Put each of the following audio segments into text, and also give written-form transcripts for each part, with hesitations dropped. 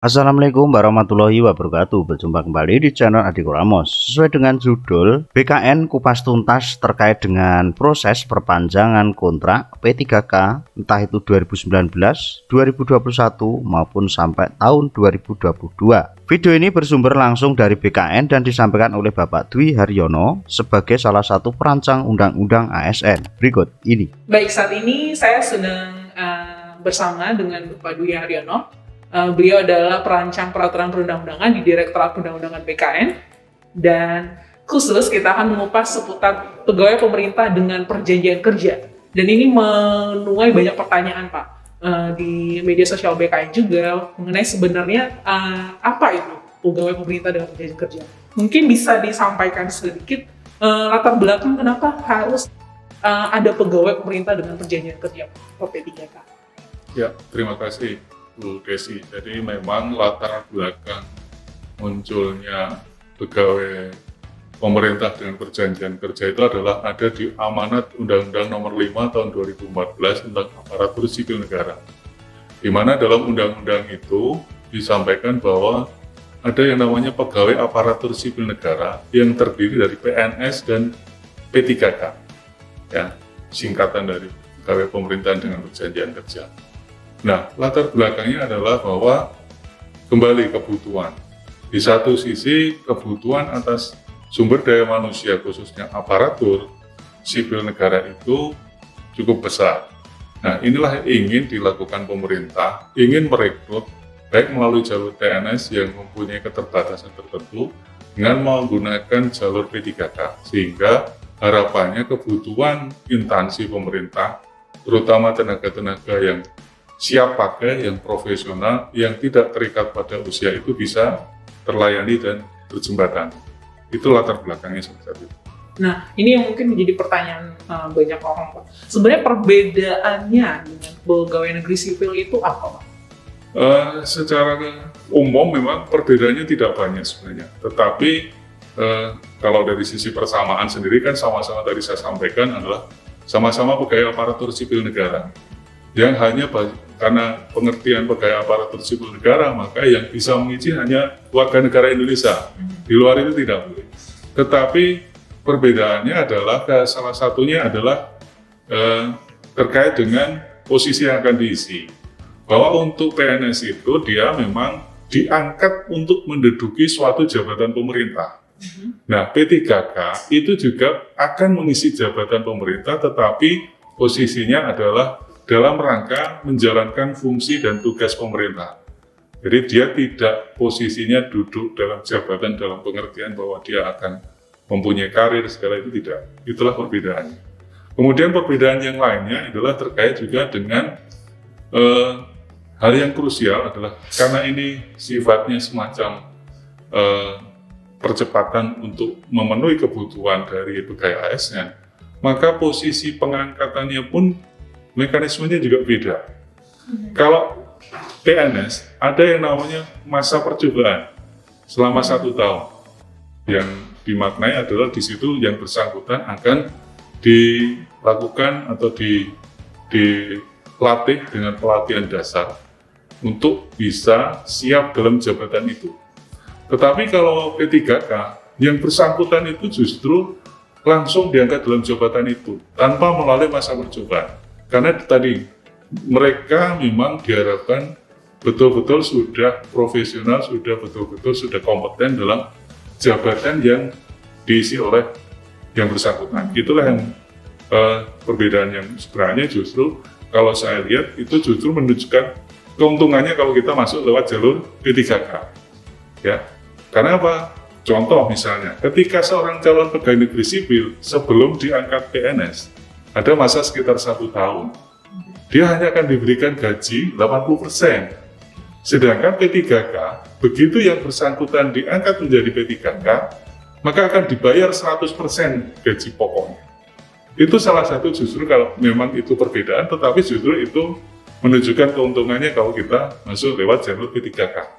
Assalamualaikum warahmatullahi wabarakatuh. Berjumpa kembali di channel Adiko Ramos. Sesuai dengan judul, BKN kupas tuntas terkait dengan proses perpanjangan kontrak P3K entah itu 2019, 2021 maupun sampai tahun 2022. Video ini bersumber langsung dari BKN dan disampaikan oleh Bapak Dwi Haryono sebagai salah satu perancang undang-undang ASN. Berikut ini. Baik, saat ini saya sedang bersama dengan Bapak Dwi Haryono. Beliau adalah perancang peraturan perundang-undangan di Direktorat Perundang-undangan BKN, dan khusus kita akan mengupas seputar pegawai pemerintah dengan perjanjian kerja. Dan ini menuai banyak pertanyaan, Pak, di media sosial BKN juga mengenai sebenarnya apa itu pegawai pemerintah dengan perjanjian kerja. Mungkin bisa disampaikan sedikit latar belakang kenapa harus ada pegawai pemerintah dengan perjanjian kerja P3K. Ya, terima kasih Bu Desi. Jadi memang latar belakang munculnya pegawai pemerintah dengan perjanjian kerja itu adalah ada di amanat Undang-Undang Nomor 5 Tahun 2014 tentang aparatur sipil negara. Di mana dalam undang-undang itu disampaikan bahwa ada yang namanya pegawai aparatur sipil negara yang terdiri dari PNS dan P3K. Ya, singkatan dari pegawai pemerintahan dengan perjanjian kerja. Nah, latar belakangnya adalah bahwa kembali kebutuhan. Di satu sisi, kebutuhan atas sumber daya manusia, khususnya aparatur sipil negara itu cukup besar. Nah, inilah yang ingin dilakukan pemerintah, ingin merekrut, baik melalui jalur TNS yang mempunyai keterbatasan tertentu, dengan menggunakan jalur P3K, sehingga harapannya kebutuhan instansi pemerintah, terutama tenaga-tenaga yang siap pakai, yang profesional, yang tidak terikat pada usia itu bisa terlayani dan berjembatan. Itu latar belakangnya seperti itu. Nah, ini yang mungkin menjadi pertanyaan banyak orang, Pak. Sebenarnya perbedaannya dengan pegawai negeri sipil itu apa, Pak? Secara umum memang perbedaannya tidak banyak sebenarnya. Tetapi kalau dari sisi persamaan sendiri kan sama-sama tadi saya sampaikan adalah sama-sama pegawai aparatur sipil negara. Yang hanya karena pengertian pegawai aparatur sipil negara, maka yang bisa mengizin hanya warga negara Indonesia. Di luar itu tidak boleh. Tetapi perbedaannya adalah, salah satunya adalah terkait dengan posisi yang akan diisi. Bahwa untuk PNS itu dia memang diangkat untuk menduduki suatu jabatan pemerintah. Nah, P3K itu juga akan mengisi jabatan pemerintah, tetapi posisinya adalah dalam rangka menjalankan fungsi dan tugas pemerintah. Jadi dia tidak posisinya duduk dalam jabatan dalam pengertian bahwa dia akan mempunyai karir segala itu, tidak. Itulah perbedaannya. Kemudian perbedaan yang lainnya adalah terkait juga dengan hal yang krusial adalah karena ini sifatnya semacam percepatan untuk memenuhi kebutuhan dari pegawai ASN, maka posisi pengangkatannya pun mekanismenya juga beda. Kalau PNS ada yang namanya masa percobaan selama 1 tahun, yang dimaknai adalah di situ yang bersangkutan akan dilakukan atau dilatih dengan pelatihan dasar untuk bisa siap dalam jabatan itu. Tetapi kalau P3K yang bersangkutan itu justru langsung diangkat dalam jabatan itu tanpa melalui masa percobaan. Karena tadi mereka memang diharapkan betul-betul sudah profesional, betul-betul sudah kompeten dalam jabatan yang diisi oleh yang bersangkutan. Itulah yang perbedaan yang sebenarnya justru kalau saya lihat itu justru menunjukkan keuntungannya kalau kita masuk lewat jalur P3K. Ya, karena apa? Contoh misalnya, ketika seorang calon pegawai negeri sipil sebelum diangkat PNS, ada masa sekitar 1 tahun. Dia hanya akan diberikan gaji 80%. Sedangkan P3K, begitu yang bersangkutan diangkat menjadi P3K, maka akan dibayar 100% gaji pokoknya. Itu salah satu justru kalau memang itu perbedaan, tetapi justru itu menunjukkan keuntungannya kalau kita masuk lewat jalur P3K.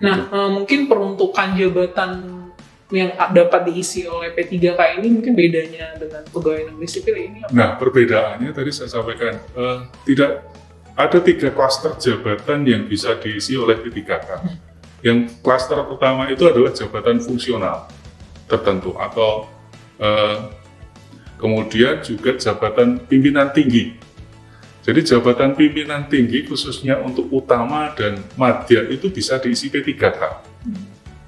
Nah, mungkin peruntukan jabatan yang dapat diisi oleh P3K ini mungkin bedanya dengan pegawai negeri sipil ini apa? Nah, perbedaannya tadi saya sampaikan tidak ada 3 klaster jabatan yang bisa diisi oleh P3K. Yang klaster pertama itu adalah jabatan fungsional tertentu atau kemudian juga jabatan pimpinan tinggi. Jadi jabatan pimpinan tinggi khususnya untuk utama dan madya itu bisa diisi P3K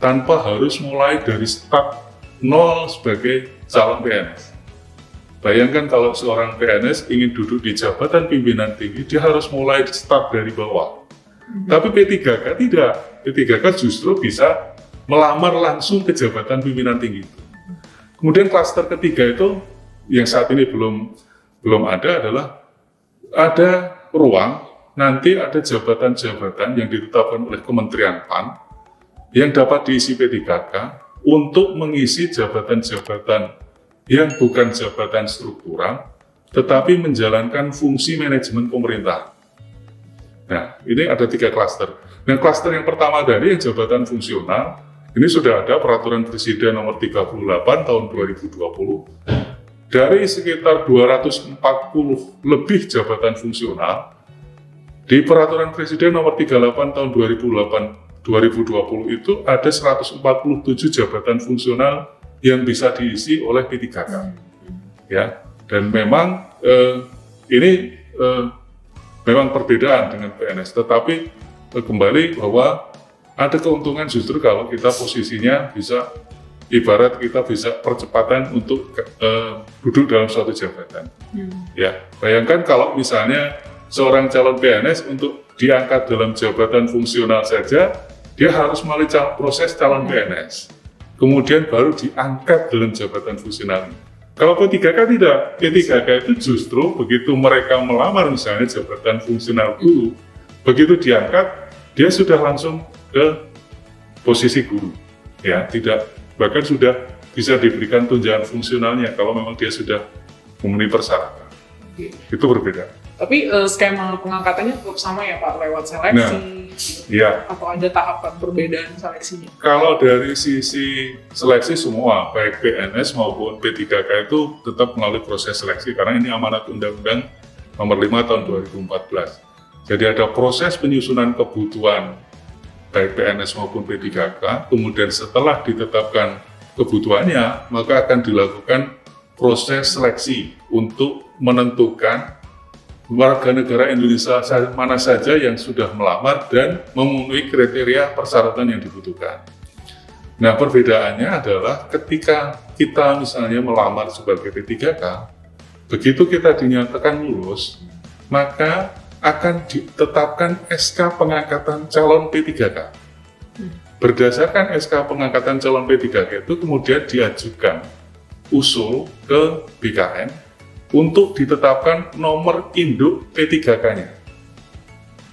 tanpa harus mulai dari start nol sebagai calon PNS. Bayangkan kalau seorang PNS ingin duduk di jabatan pimpinan tinggi, dia harus mulai start dari bawah. Tapi P3K tidak. P3K justru bisa melamar langsung ke jabatan pimpinan tinggi itu. Kemudian klaster ketiga itu yang saat ini belum ada adalah ada ruang, nanti ada jabatan-jabatan yang ditetapkan oleh Kementerian PAN yang dapat diisi P3K untuk mengisi jabatan-jabatan yang bukan jabatan struktural, tetapi menjalankan fungsi manajemen pemerintah. Nah, ini ada 3 klaster. Nah, klaster yang pertama dari yang jabatan fungsional, ini sudah ada Peraturan Presiden Nomor 38 Tahun 2020. Dari sekitar 240 lebih jabatan fungsional, di Peraturan Presiden Nomor 38 Tahun 2020 itu ada 147 jabatan fungsional yang bisa diisi oleh P3K. Ya, dan memang ini memang perbedaan dengan PNS, tetapi kembali bahwa ada keuntungan justru kalau kita posisinya bisa, ibarat kita bisa percepatan untuk duduk dalam suatu jabatan. Ya, bayangkan kalau misalnya seorang calon PNS untuk diangkat dalam jabatan fungsional saja, dia harus melalui proses calon PNS. Kemudian baru diangkat dalam jabatan fungsional. Kalau P3K tidak, P3K itu justru begitu mereka melamar misalnya jabatan fungsional guru, begitu diangkat, dia sudah langsung ke posisi guru. Ya, tidak, bahkan sudah bisa diberikan tunjangan fungsionalnya kalau memang dia sudah memenuhi persyaratan. Itu berbeda. Tapi skema pengangkatannya tetap sama ya Pak, lewat seleksi, ya. Atau ada tahapan perbedaan seleksinya? Kalau dari sisi seleksi semua, baik PNS maupun P3K itu tetap melalui proses seleksi, karena ini amanat Undang-Undang Nomor 5 Tahun 2014. Jadi ada proses penyusunan kebutuhan baik PNS maupun P3K, kemudian setelah ditetapkan kebutuhannya, maka akan dilakukan proses seleksi untuk menentukan warga negara Indonesia mana saja yang sudah melamar dan memenuhi kriteria persyaratan yang dibutuhkan. Nah, perbedaannya adalah ketika kita misalnya melamar sebagai P3K, begitu kita dinyatakan lulus, maka akan ditetapkan SK pengangkatan calon P3K. Berdasarkan SK pengangkatan calon P3K itu kemudian diajukan usul ke BKN untuk ditetapkan nomor induk P3K-nya.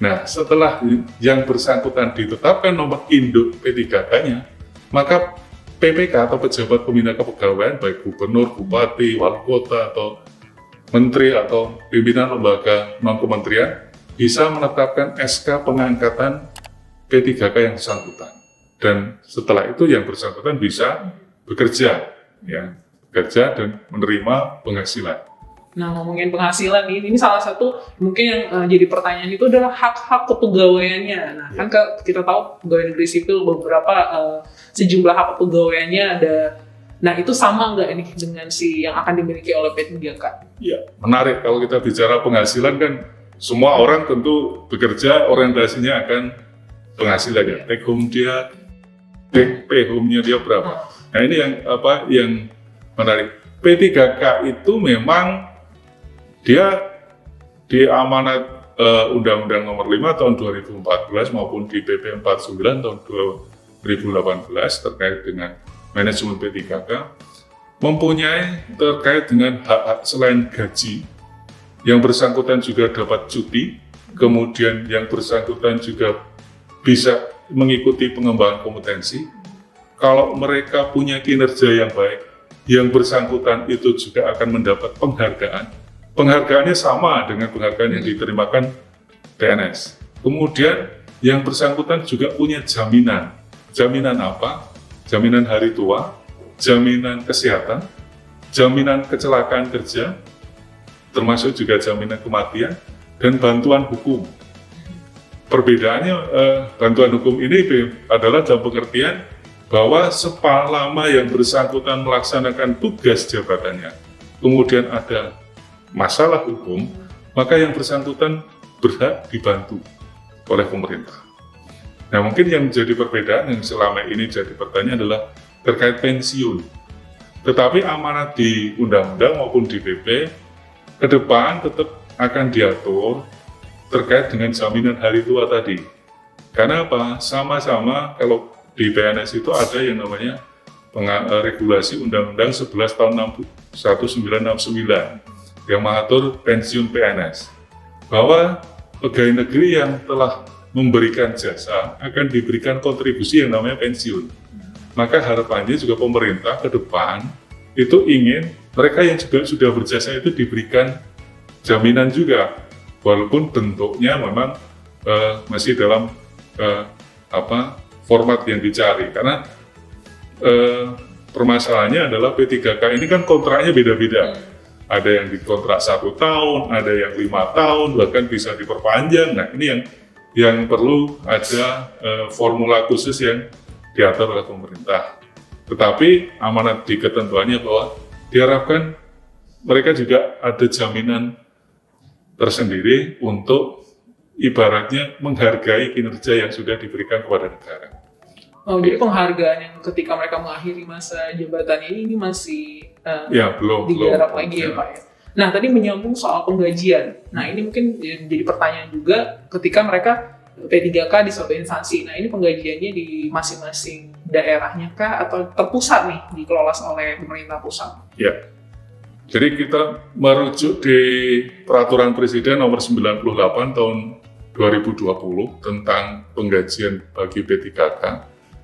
Nah, setelah yang bersangkutan ditetapkan nomor induk P3K-nya, maka PPK atau pejabat pembina kepegawaian, baik gubernur, bupati, wali kota, atau menteri, atau pimpinan lembaga non-kementerian, bisa menetapkan SK pengangkatan P3K yang bersangkutan. Dan setelah itu yang bersangkutan bisa bekerja, ya, bekerja dan menerima penghasilan. Nah, ngomongin penghasilan ini salah satu mungkin yang jadi pertanyaan itu adalah hak-hak kepegawaiannya. Nah, kan kita tahu pegawai negeri sipil beberapa sejumlah hak kepegawaiannya ada. Nah, itu sama nggak ini dengan yang akan dimiliki oleh P3K? Ya, menarik kalau kita bicara penghasilan kan semua orang tentu bekerja orientasinya akan penghasilan ya. Take home dia, pay home-nya dia berapa. Nah, ini yang menarik. P3K itu memang dia di amanat Undang-Undang Nomor 5 Tahun 2014 maupun di PP 49 Tahun 2018 terkait dengan manajemen P3K mempunyai terkait dengan hak-hak selain gaji. Yang bersangkutan juga dapat cuti, kemudian yang bersangkutan juga bisa mengikuti pengembangan kompetensi. Kalau mereka punya kinerja yang baik, yang bersangkutan itu juga akan mendapat penghargaan. Penghargaannya sama dengan penghargaan yang diterimakan PNS. Kemudian yang bersangkutan juga punya jaminan. Jaminan apa? Jaminan hari tua, jaminan kesehatan, jaminan kecelakaan kerja, termasuk juga jaminan kematian, dan bantuan hukum. Perbedaannya bantuan hukum ini adalah dalam pengertian bahwa selama yang bersangkutan melaksanakan tugas jabatannya, kemudian ada masalah hukum, maka yang bersangkutan berhak dibantu oleh pemerintah. Nah, mungkin yang menjadi perbedaan yang selama ini jadi pertanyaan adalah terkait pensiun. Tetapi amanat di undang-undang maupun di PP ke depan tetap akan diatur terkait dengan jaminan hari tua tadi. Karena apa? Sama-sama kalau di PNS itu ada yang namanya regulasi Undang-Undang 11 tahun 1969 yang mengatur pensiun PNS. Bahwa pegawai negeri yang telah memberikan jasa akan diberikan kontribusi yang namanya pensiun. Maka harapannya juga pemerintah ke depan itu ingin mereka yang juga sudah berjasa itu diberikan jaminan juga, walaupun bentuknya memang masih dalam format yang dicari. Karena permasalahannya adalah P3K ini kan kontraknya beda-beda. Ada yang dikontrak 1 tahun, ada yang 5 tahun, bahkan bisa diperpanjang. Nah, ini yang perlu ada formula khusus yang diatur oleh pemerintah. Tetapi amanat di ketentuannya bahwa diharapkan mereka juga ada jaminan tersendiri untuk ibaratnya menghargai kinerja yang sudah diberikan kepada negara. Oh, jadi penghargaan yang ketika mereka mengakhiri masa jabatannya ini masih belum digarap lagi ya Pak ya. Nah, tadi menyambung soal penggajian. Nah, ini mungkin jadi pertanyaan juga ketika mereka P3K di suatu instansi. Nah, ini penggajiannya di masing-masing daerahnya kah atau terpusat nih dikelola oleh pemerintah pusat? Ya. Jadi kita merujuk di Peraturan Presiden Nomor 98 Tahun 2020 tentang penggajian bagi P3K.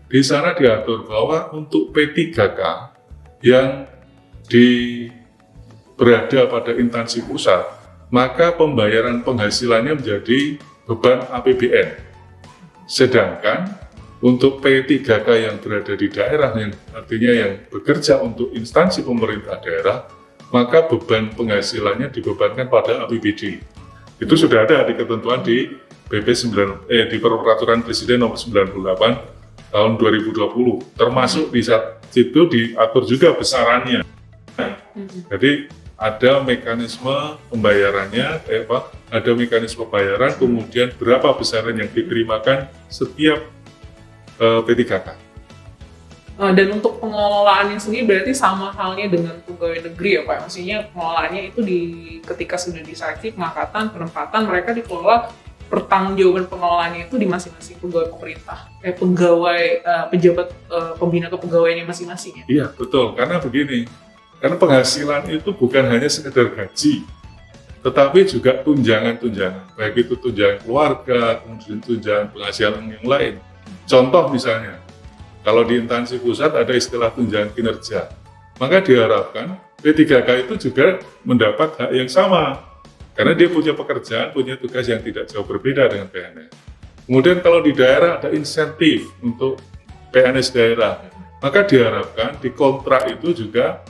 Di sana diatur bahwa untuk P3K yang berada pada instansi pusat, maka pembayaran penghasilannya menjadi beban APBN. Sedangkan untuk P3K yang berada di daerah, yang artinya yang bekerja untuk instansi pemerintah daerah, maka beban penghasilannya dibebankan pada APBD. Itu sudah ada di ketentuan di di Peraturan Presiden Nomor 98 Tahun 2020. Termasuk di situ diatur juga besarannya. Jadi ada mekanisme pembayarannya, ada mekanisme pembayaran, kemudian berapa besaran yang diterimakan setiap P3K. Dan untuk pengelolaannya sendiri berarti sama halnya dengan pegawai negeri ya Pak? Maksudnya pengelolaannya itu ketika sudah diseleksi, pengangkatan, penempatan, mereka dikelola pertanggungjawaban pengelolaannya itu di masing-masing pegawai pemerintah, pejabat pembina kepegawaiannya masing-masing ya? Iya, betul. Karena begini, karena penghasilan itu bukan hanya sekedar gaji, tetapi juga tunjangan-tunjangan, baik itu tunjangan keluarga, kemudian tunjangan penghasilan yang lain. Contoh misalnya, kalau di instansi pusat ada istilah tunjangan kinerja, maka diharapkan P3K itu juga mendapat hak yang sama, karena dia punya pekerjaan, punya tugas yang tidak jauh berbeda dengan PNS. Kemudian kalau di daerah ada insentif untuk PNS daerah, maka diharapkan di kontrak itu juga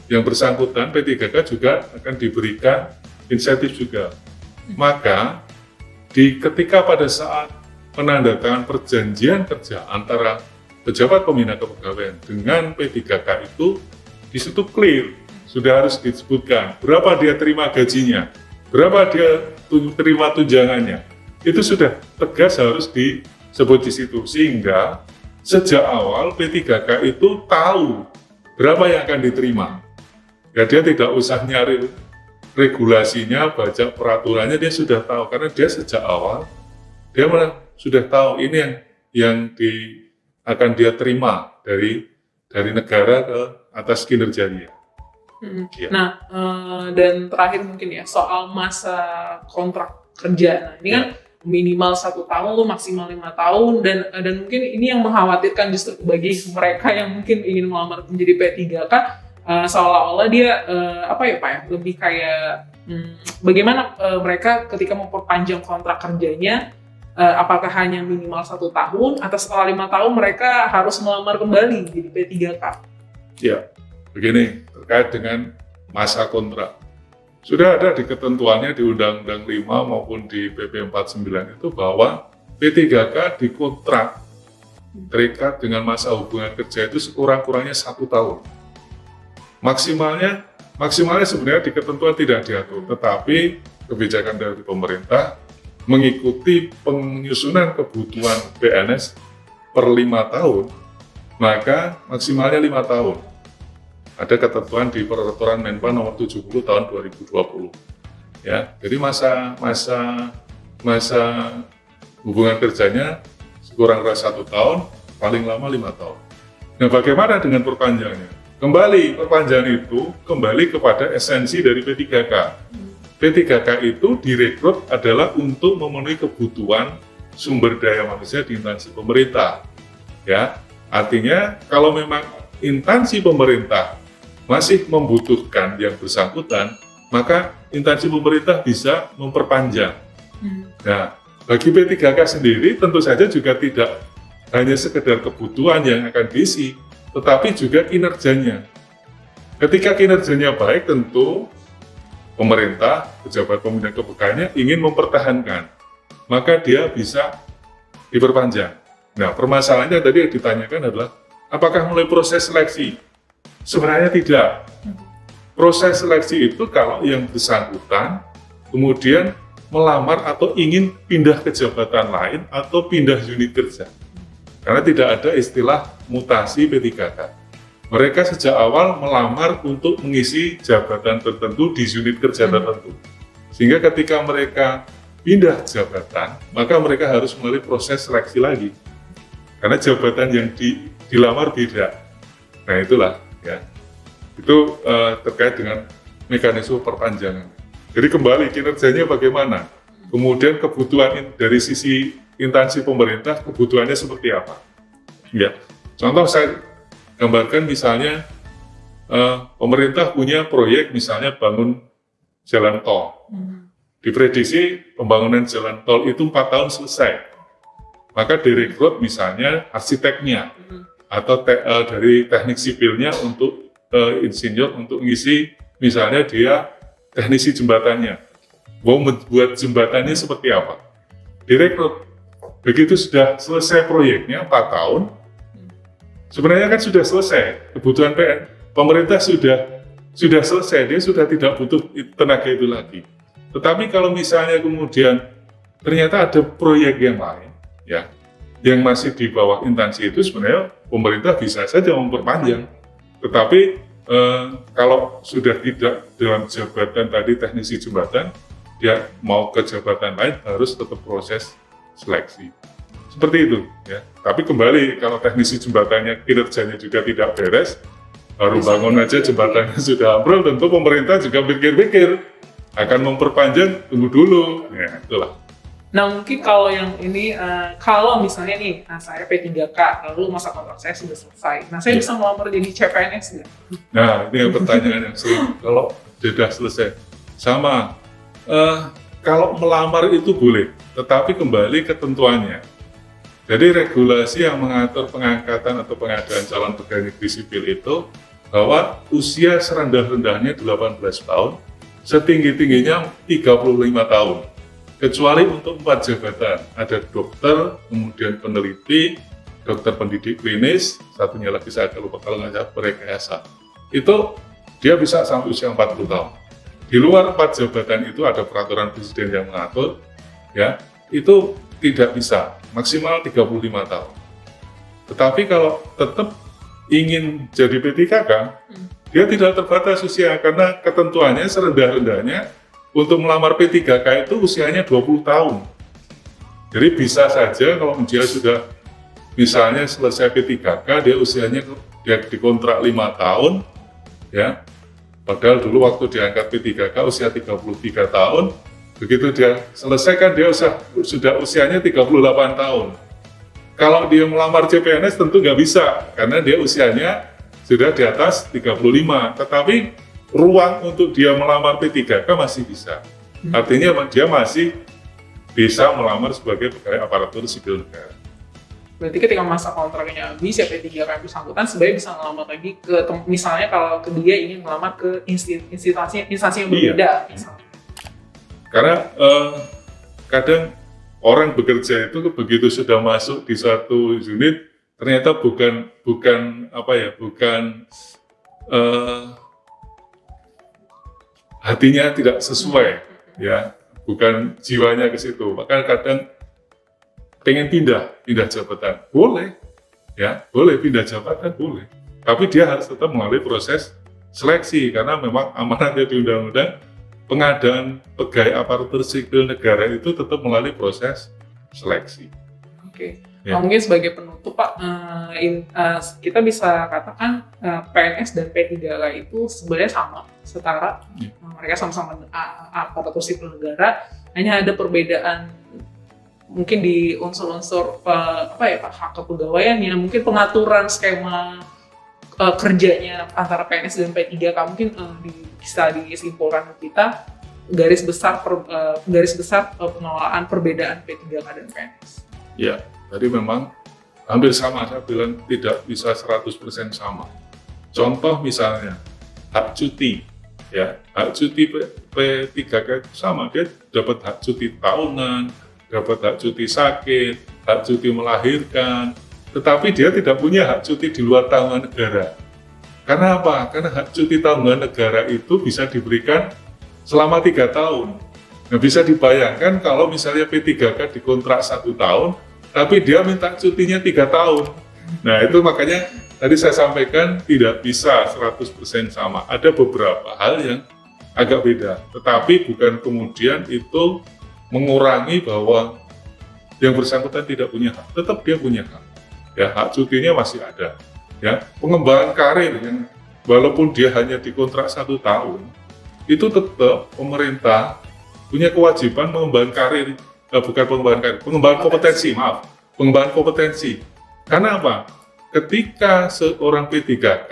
yang bersangkutan P3K juga akan diberikan insentif juga. Maka ketika pada saat penandatangan perjanjian kerja antara pejabat pembina kepegawaian dengan P3K itu di situ clear, sudah harus disebutkan berapa dia terima gajinya, berapa dia terima tunjangannya. Itu sudah tegas harus disebut di situ, sehingga sejak awal P3K itu tahu berapa yang akan diterima. Ya, dia tidak usah nyari regulasinya, baca peraturannya, dia sudah tahu karena dia sejak awal dia sudah tahu ini yang akan dia terima dari negara ke atas kinerjanya. Ya. Nah, dan terakhir mungkin ya soal masa kontrak kerja. Nah, ini kan minimal 1 tahun, maksimal 5 tahun, dan mungkin ini yang mengkhawatirkan justru bagi mereka yang mungkin ingin melamar menjadi P3K, seolah-olah dia lebih kayak bagaimana mereka ketika memperpanjang kontrak kerjanya, apakah hanya minimal 1 tahun atau setelah 5 tahun mereka harus melamar kembali jadi P3K? Ya, begini terkait dengan masa kontrak. sudah ada di ketentuannya di Undang-Undang 5 maupun di PP 49 itu bahwa P3K dikontrak terikat dengan masa hubungan kerja itu sekurang-kurangnya 1 tahun. Maksimalnya sebenarnya di ketentuan tidak diatur, tetapi kebijakan dari pemerintah mengikuti penyusunan kebutuhan PNS per 5 tahun, maka maksimalnya 5 tahun. Ada ketentuan di Peraturan Menpan Nomor 70 Tahun 2020. Ya, jadi masa hubungan kerjanya sekurang-kurangnya 1 tahun, paling lama 5 tahun. Nah, bagaimana dengan perpanjangannya? Kembali, perpanjangan itu kembali kepada esensi dari P3K. P3K itu direkrut adalah untuk memenuhi kebutuhan sumber daya manusia di instansi pemerintah. Ya, artinya kalau memang instansi pemerintah masih membutuhkan yang bersangkutan, maka instansi pemerintah bisa memperpanjang. Nah, bagi P3K sendiri tentu saja juga tidak hanya sekedar kebutuhan yang akan diisi, tetapi juga kinerjanya. Ketika kinerjanya baik, tentu pemerintah, pejabat pembina kepegawaiannya ingin mempertahankan, maka dia bisa diperpanjang. Nah, permasalahannya tadi yang ditanyakan adalah, apakah mulai proses seleksi? Sebenarnya tidak. Proses seleksi itu kalau yang bersangkutan kemudian melamar atau ingin pindah ke jabatan lain atau pindah unit kerja. Karena tidak ada istilah mutasi P3K. Mereka sejak awal melamar untuk mengisi jabatan tertentu di unit kerja tertentu. Sehingga ketika mereka pindah jabatan, maka mereka harus melalui proses seleksi lagi. Karena jabatan yang dilamar beda. Nah, itulah ya. Itu terkait dengan mekanisme perpanjangan. Jadi kembali kinerjanya bagaimana? Kemudian kebutuhan dari sisi instansi pemerintah, kebutuhannya seperti apa? Ya, contoh saya gambarkan misalnya pemerintah punya proyek misalnya bangun jalan tol. Diprediksi pembangunan jalan tol itu 4 tahun selesai. Maka direkrut misalnya arsiteknya atau dari teknik sipilnya untuk insinyur untuk mengisi, misalnya dia teknisi jembatannya. Mau membuat jembatannya seperti apa? Direkrut. Begitu sudah selesai proyeknya 4 tahun, sebenarnya kan sudah selesai. Kebutuhan pemerintah sudah selesai, dia sudah tidak butuh tenaga itu lagi. Tetapi kalau misalnya kemudian ternyata ada proyek yang lain, ya, yang masih di bawah instansi itu, sebenarnya pemerintah bisa saja memperpanjang. Tetapi kalau sudah tidak dalam jabatan tadi teknisi jembatan, dia mau ke jabatan lain harus tetap proses seleksi. Seperti itu, ya. Tapi kembali kalau teknisi jembatannya kinerjanya juga tidak beres, baru bangun aja jembatannya sudah ambrol, tentu pemerintah juga pikir-pikir akan memperpanjang, tunggu dulu. Ya, itulah. Nah, mungkin kalau yang ini, kalau misalnya nih, saya P3K, lalu masa kontrak saya sudah selesai. Nah, saya bisa melamar jadi CPNS nggak? Nah, ini yang pertanyaan yang sering. Kalau sudah selesai. Sama, kalau melamar itu boleh, tetapi kembali ketentuannya. Jadi regulasi yang mengatur pengangkatan atau pengadaan calon pegawai negeri sipil itu, bahwa usia serendah-rendahnya 18 tahun, setinggi-tingginya 35 tahun. Kecuali untuk 4 jabatan, ada dokter, kemudian peneliti, dokter pendidik klinis, satunya lagi saya lupa kalau nggak salah perekayasa. Itu dia bisa sampai usia 40 tahun. Di luar 4 jabatan itu ada peraturan presiden yang mengatur, ya, itu tidak bisa, maksimal 35 tahun. Tetapi kalau tetap ingin jadi P3K, dia tidak terbatas usia karena ketentuannya serendah-rendahnya. Untuk melamar P3K itu usianya 20 tahun. Jadi bisa saja kalau dia sudah misalnya selesai P3K, dia usianya dia dikontrak 5 tahun, ya. Padahal dulu waktu diangkat P3K usia 33 tahun, begitu dia selesai kan dia sudah usianya 38 tahun. Kalau dia melamar CPNS tentu nggak bisa, karena dia usianya sudah di atas 35. Tetapi ruang untuk dia melamar P3K masih bisa. Artinya dia masih bisa melamar sebagai pegawai aparatur sipil negara. Berarti ketika masa kontraknya habis, ya P3K yang bersangkutan sebenarnya bisa ngelamar lagi ke, misalnya kalau dia ingin melamar ke instansi yang berbeda. Misalnya. Karena kadang orang bekerja itu begitu sudah masuk di suatu unit, ternyata bukan hatinya tidak sesuai, ya, bukan jiwanya ke situ. Maka kadang pengen pindah jabatan, boleh, ya, boleh pindah jabatan, boleh. Tapi dia harus tetap melalui proses seleksi, karena memang amanatnya di undang-undang pengadaan pegawai aparatur sipil negara itu tetap melalui proses seleksi. Oke. Ya. Mungkin sebagai penutup Pak, kita bisa katakan PNS dan P3K itu sebenarnya sama, setara. Ya. Mereka sama-sama aparatur sipil negara, hanya ada perbedaan mungkin di unsur-unsur hak kepegawaiannya, mungkin pengaturan skema kerjanya antara PNS dan P3K mungkin bisa disimpulkan kita garis besar pengelolaan perbedaan P3K dan PNS. Ya, tadi memang hampir sama, saya bilang tidak bisa 100% sama. Contoh misalnya hak cuti, ya, hak cuti P3K sama, dia dapat hak cuti tahunan, dapat hak cuti sakit, hak cuti melahirkan, tetapi dia tidak punya hak cuti di luar tanggungan negara. Karena apa? Karena hak cuti tanggungan negara itu bisa diberikan selama 3 tahun. Nah, bisa dibayangkan kalau misalnya P3K dikontrak 1 tahun, tapi dia minta cutinya 3 tahun. Nah, itu makanya tadi saya sampaikan tidak bisa 100% sama. Ada beberapa hal yang agak beda, tetapi bukan kemudian itu mengurangi bahwa yang bersangkutan tidak punya hak, tetap dia punya hak. Ya, hak cutinya masih ada. Ya, pengembangan karir yang walaupun dia hanya dikontrak 1 tahun, itu tetap pemerintah punya kewajiban mengembangkan karir, pengembangan kompetensi, pengembangan kompetensi. Karena apa? Ketika seorang P3K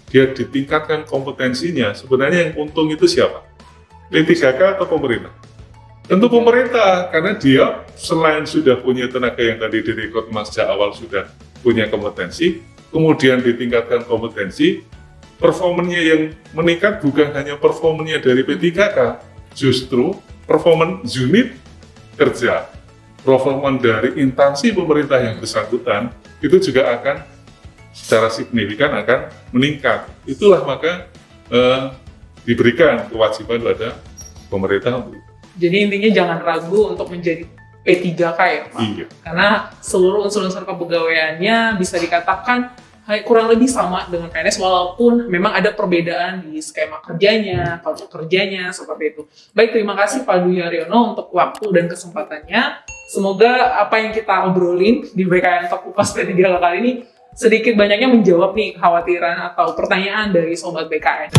dia ditingkatkan kompetensinya, sebenarnya yang untung itu siapa? P3K atau pemerintah? Tentu pemerintah, karena dia selain sudah punya tenaga yang tadi direkrut sejak awal sudah punya kompetensi, kemudian ditingkatkan kompetensi, performanya yang meningkat bukan hanya performanya dari P3K, justru performance unit kerja, performance dari instansi pemerintah yang bersangkutan, itu juga akan secara signifikan akan meningkat. Itulah maka diberikan kewajiban pada pemerintah untuk itu. Jadi intinya jangan ragu untuk menjadi P3K ya Pak. Iya. Karena seluruh unsur-unsur kepegawaiannya bisa dikatakan kurang lebih sama dengan PNS, walaupun memang ada perbedaan di skema kerjanya, culture kerjanya, seperti itu. Baik, terima kasih Pak Dwi Haryono untuk waktu dan kesempatannya. Semoga apa yang kita obrolin di BKN Talk Kupas P3K kali ini sedikit banyaknya menjawab nih kekhawatiran atau pertanyaan dari Sobat BKN.